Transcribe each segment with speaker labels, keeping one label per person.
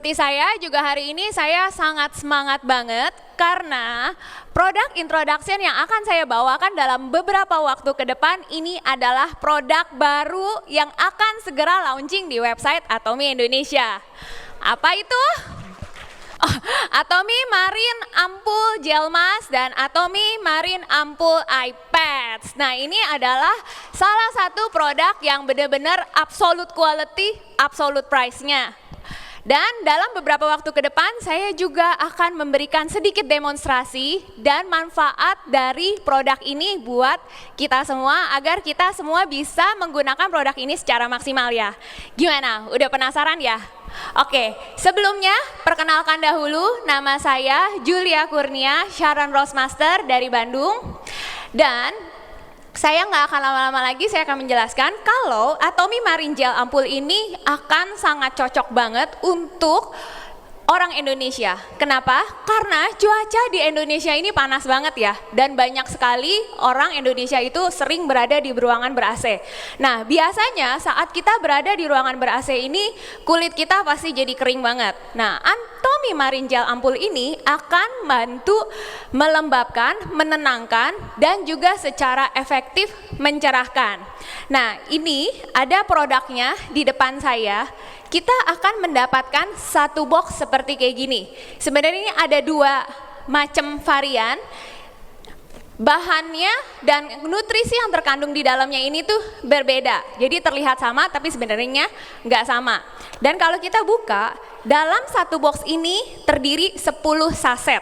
Speaker 1: Seperti saya juga hari ini saya sangat semangat banget karena produk introduction yang akan saya bawakan dalam beberapa waktu ke depan ini adalah produk baru yang akan segera launching di website Atomy Indonesia. Apa itu? Oh, Atomy Marine Ampul Gel Mask dan Atomy Marine Ampul Eye Pads. Nah, ini adalah salah satu produk yang benar-benar absolute quality, absolute price-nya. Dan dalam beberapa waktu ke depan saya juga akan memberikan sedikit demonstrasi dan manfaat dari produk ini buat kita semua agar kita semua bisa menggunakan produk ini secara maksimal ya. Gimana? Udah penasaran ya? Oke, sebelumnya perkenalkan dahulu, nama saya Julia Kurnia Sharon Rosemaster dari Bandung. Dan saya nggak akan lama-lama lagi, saya akan menjelaskan kalau Atomy Marine Gel Ampul ini akan sangat cocok banget untuk orang Indonesia. Kenapa? Karena cuaca di Indonesia ini panas banget ya, dan banyak sekali orang Indonesia itu sering berada di ruangan ber-AC. Nah, biasanya saat kita berada di ruangan ber-AC ini, kulit kita pasti jadi kering banget. Nah, Atomy Marine Gel Ampul ini akan bantu melembabkan, menenangkan, dan juga secara efektif mencerahkan. Nah, ini ada produknya di depan saya. Kita akan mendapatkan satu box seperti kayak gini. Sebenarnya ini ada dua macam varian. Bahannya dan nutrisi yang terkandung di dalamnya ini tuh berbeda. Jadi terlihat sama tapi sebenarnya nggak sama. Dan kalau kita buka, dalam satu box ini terdiri 10 saset.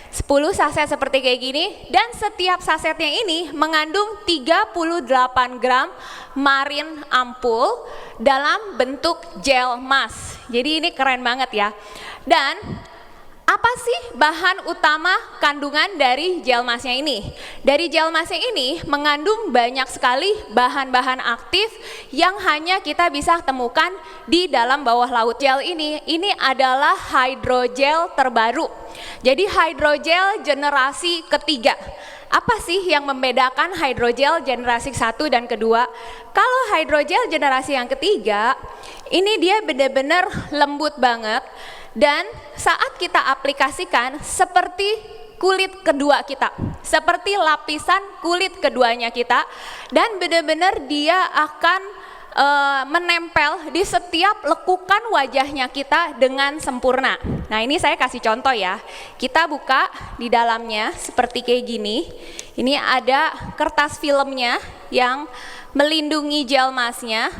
Speaker 1: 10 saset seperti kayak gini, dan setiap sasetnya ini mengandung 38 gram marine ampul dalam bentuk gel mask. Jadi ini keren banget ya. Dan apa sih bahan utama kandungan dari gel masknya ini? Dari gel masknya ini mengandung banyak sekali bahan-bahan aktif yang hanya kita bisa temukan di dalam bawah laut. Gel ini adalah hydrogel terbaru. Jadi hydrogel generasi ketiga. Apa sih yang membedakan hydrogel generasi 1 dan kedua? Kalau hydrogel generasi yang ketiga, ini dia benar-benar lembut banget. Dan saat kita aplikasikan seperti kulit kedua kita, seperti lapisan kulit keduanya kita, dan benar-benar dia akan menempel di setiap lekukan wajahnya kita dengan sempurna. Nah, ini saya kasih contoh ya. Kita buka di dalamnya seperti kayak gini. Ini ada kertas filmnya yang melindungi gel masknya.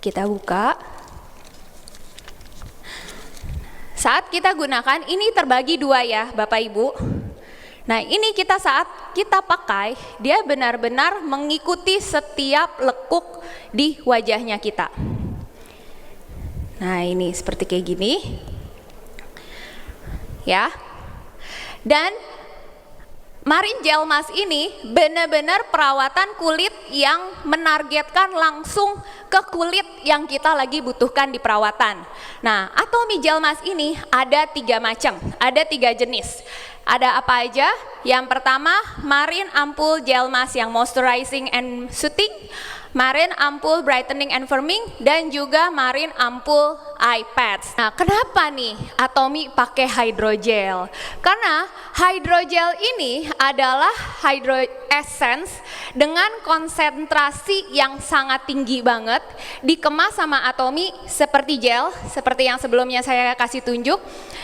Speaker 1: Kita buka. Saat kita gunakan, ini terbagi dua ya Bapak Ibu. Nah, ini saat kita pakai, dia benar-benar mengikuti setiap lekuk di wajahnya kita. Nah, ini seperti kayak gini. Ya. Dan Marine Gel Mask ini benar-benar perawatan kulit yang menargetkan langsung ke kulit yang kita lagi butuhkan di perawatan. Nah, Atomy Gel Mask ini ada 3 macam, ada 3 jenis. Ada apa aja? Yang pertama, Marine Ampul Gel Mask yang moisturizing and soothing, Marine Ampul Brightening and Firming, dan juga Marine Ampul Eye Pads. Nah, kenapa nih Atomy pakai hydrogel? Karena hydrogel ini adalah hydro essence dengan konsentrasi yang sangat tinggi banget, dikemas sama Atomy seperti gel, seperti yang sebelumnya saya kasih tunjuk.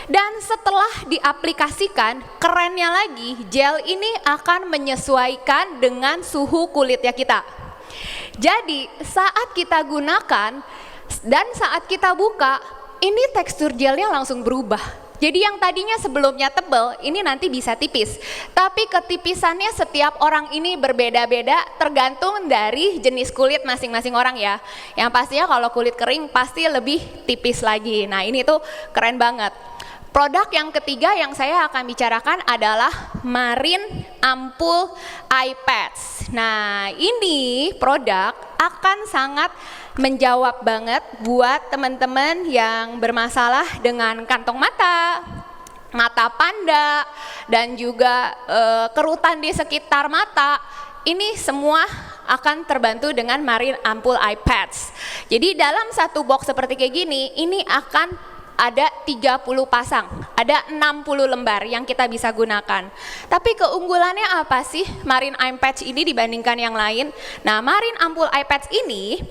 Speaker 1: Dan setelah diaplikasikan, kerennya lagi, gel ini akan menyesuaikan dengan suhu kulitnya kita. Jadi saat kita gunakan dan saat kita buka, ini tekstur gelnya langsung berubah. Jadi yang tadinya sebelumnya tebal, ini nanti bisa tipis. Tapi ketipisannya setiap orang ini berbeda-beda tergantung dari jenis kulit masing-masing orang ya. Yang pastinya kalau kulit kering pasti lebih tipis lagi. Nah, ini tuh keren banget. Produk yang ketiga yang saya akan bicarakan adalah Marine Ampul Eye Pads. Nah, ini produk akan sangat menjawab banget buat teman-teman yang bermasalah dengan kantong mata, mata panda, dan juga kerutan di sekitar mata. Ini semua akan terbantu dengan Marine Ampul Eye Pads. Jadi dalam satu box seperti kayak gini, ini akan ada 30 pasang, ada 60 lembar yang kita bisa gunakan. Tapi keunggulannya apa sih Marine Eye Patch ini dibandingkan yang lain? Nah, Marine Ampul Eye Patch ini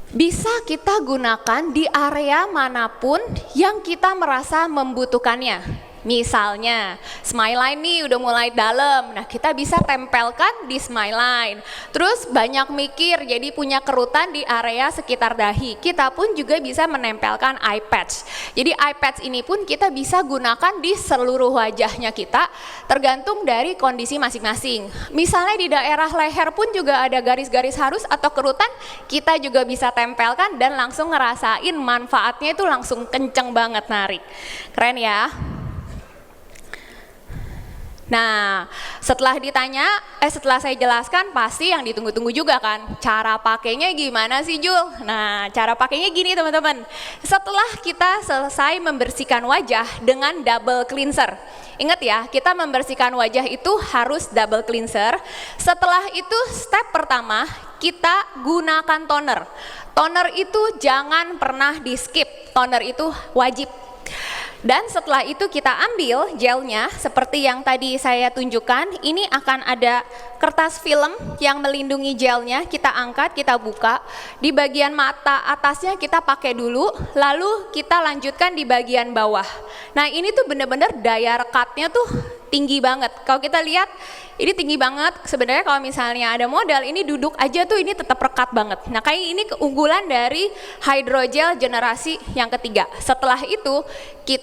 Speaker 1: bisa kita gunakan di area manapun yang kita merasa membutuhkannya. Misalnya, smile line nih udah mulai dalam, nah kita bisa tempelkan di smile line. Terus banyak mikir, jadi punya kerutan di area sekitar dahi, kita pun juga bisa menempelkan eye patch. Jadi eye patch ini pun kita bisa gunakan di seluruh wajahnya kita, tergantung dari kondisi masing-masing. Misalnya di daerah leher pun juga ada garis-garis halus atau kerutan, kita juga bisa tempelkan dan langsung ngerasain manfaatnya itu langsung kenceng banget narik. Keren ya? Nah, setelah saya jelaskan pasti yang ditunggu-tunggu juga kan, cara pakainya gimana sih Jul? Nah, cara pakainya gini teman-teman. Setelah kita selesai membersihkan wajah dengan double cleanser, ingat ya, kita membersihkan wajah itu harus double cleanser. Setelah itu step pertama, kita gunakan toner. Toner itu jangan pernah di skip, toner itu wajib. Dan setelah itu kita ambil gelnya seperti yang tadi saya tunjukkan. Ini akan ada kertas film yang melindungi gelnya. Kita angkat, kita buka. Di bagian mata atasnya kita pakai dulu, lalu kita lanjutkan di bagian bawah. Nah, ini tuh bener-bener daya rekatnya tuh tinggi banget. Kalau kita lihat ini tinggi banget. Sebenarnya kalau misalnya ada model ini duduk aja tuh ini tetap rekat banget. Nah, kayak ini keunggulan dari hydrogel generasi yang ketiga. Setelah itu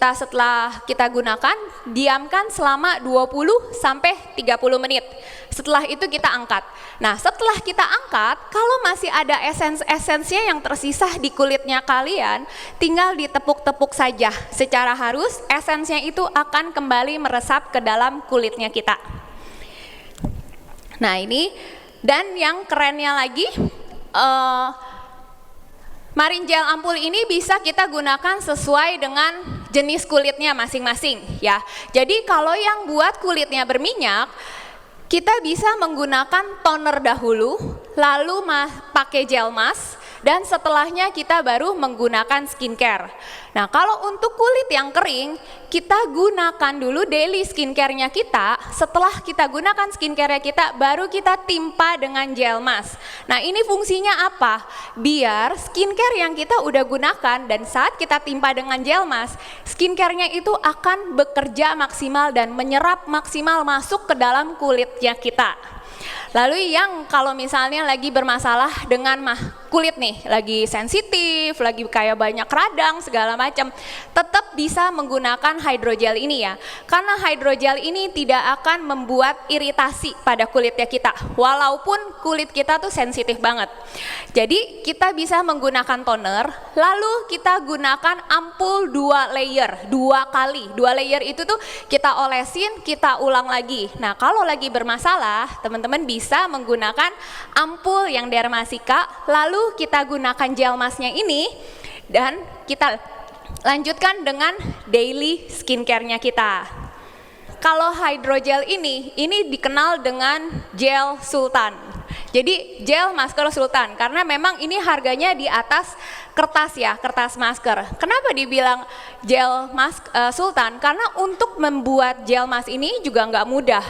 Speaker 1: setelah kita gunakan, diamkan selama 20 sampai 30 menit. Setelah itu kita angkat. Nah, setelah kita angkat, kalau masih ada esensnya yang tersisa di kulitnya kalian, tinggal ditepuk-tepuk saja. Secara halus, esensnya itu akan kembali meresap ke dalam kulitnya kita. Nah, ini, dan yang kerennya lagi, Marine Gel Ampul ini bisa kita gunakan sesuai dengan jenis kulitnya masing-masing ya. Jadi kalau yang buat kulitnya berminyak, kita bisa menggunakan toner dahulu, lalu pakai gel mask, dan setelahnya kita baru menggunakan skincare. Nah, kalau untuk kulit yang kering, kita gunakan dulu daily skincare-nya kita. Setelah kita gunakan skincare-nya kita, baru kita timpa dengan gel mask. Nah, ini fungsinya apa? Biar skincare yang kita udah gunakan dan saat kita timpa dengan gel mask, skincare-nya itu akan bekerja maksimal dan menyerap maksimal masuk ke dalam kulitnya kita. Lalu yang kalau misalnya lagi bermasalah dengan kulit nih, lagi sensitif, lagi kayak banyak radang segala macam, tetap bisa menggunakan hydrogel ini ya. Karena hydrogel ini tidak akan membuat iritasi pada kulitnya kita, walaupun kulit kita tuh sensitif banget. Jadi kita bisa menggunakan toner, lalu kita gunakan ampul 2 layer, 2 kali. 2 layer itu tuh kita olesin, kita ulang lagi. Nah, kalau lagi bermasalah, teman-teman bisa menggunakan ampul yang Dermasika, lalu kita gunakan gel masknya ini dan kita lanjutkan dengan daily skincare-nya kita. Kalau hydrogel ini dikenal dengan gel sultan. Jadi gel masker sultan, karena memang ini harganya di atas kertas ya, kertas masker. Kenapa dibilang gel mask sultan? Karena untuk membuat gel mask ini juga nggak mudah.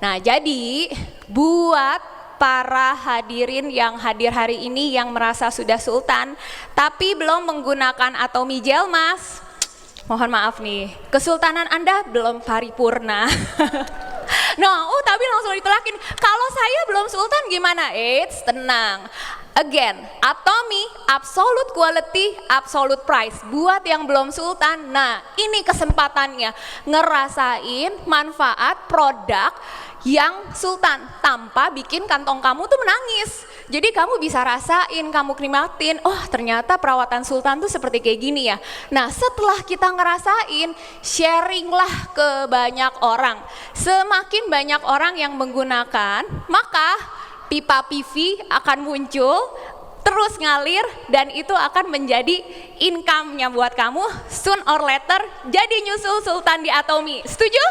Speaker 1: Nah, jadi buat para hadirin yang hadir hari ini yang merasa sudah sultan tapi belum menggunakan Atomy Gel Mask, mohon maaf nih, kesultanan Anda belum paripurna. Tapi langsung ditolakin. Kalau saya belum sultan gimana? Eits, tenang. Again, Atomy, absolute quality, absolute price. Buat yang belum sultan, nah ini kesempatannya ngerasain manfaat produk yang sultan tanpa bikin kantong kamu tuh menangis. Jadi kamu bisa rasain, kamu nikmatin, oh ternyata perawatan sultan tuh seperti kayak gini ya. Nah, setelah kita ngerasain, sharinglah ke banyak orang. Semakin banyak orang yang menggunakan, maka pipa PV akan muncul, terus ngalir, dan itu akan menjadi income-nya buat kamu. Soon or later jadi nyusul sultan di Atomy. Setuju?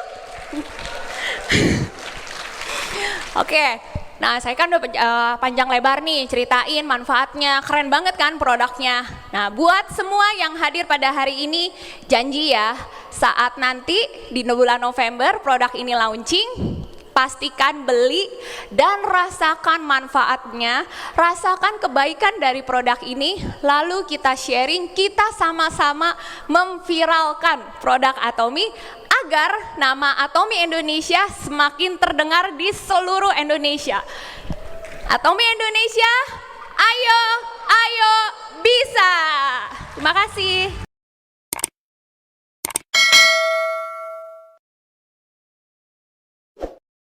Speaker 1: Oke, Nah, saya kan udah panjang lebar nih ceritain manfaatnya, keren banget kan produknya. Nah, buat semua yang hadir pada hari ini, janji ya, saat nanti di bulan November produk ini launching, pastikan beli dan rasakan manfaatnya, rasakan kebaikan dari produk ini, lalu kita sharing, kita sama-sama memviralkan produk Atomy agar nama Atomy Indonesia semakin terdengar di seluruh Indonesia. Atomy Indonesia, ayo, ayo, bisa. Terima kasih.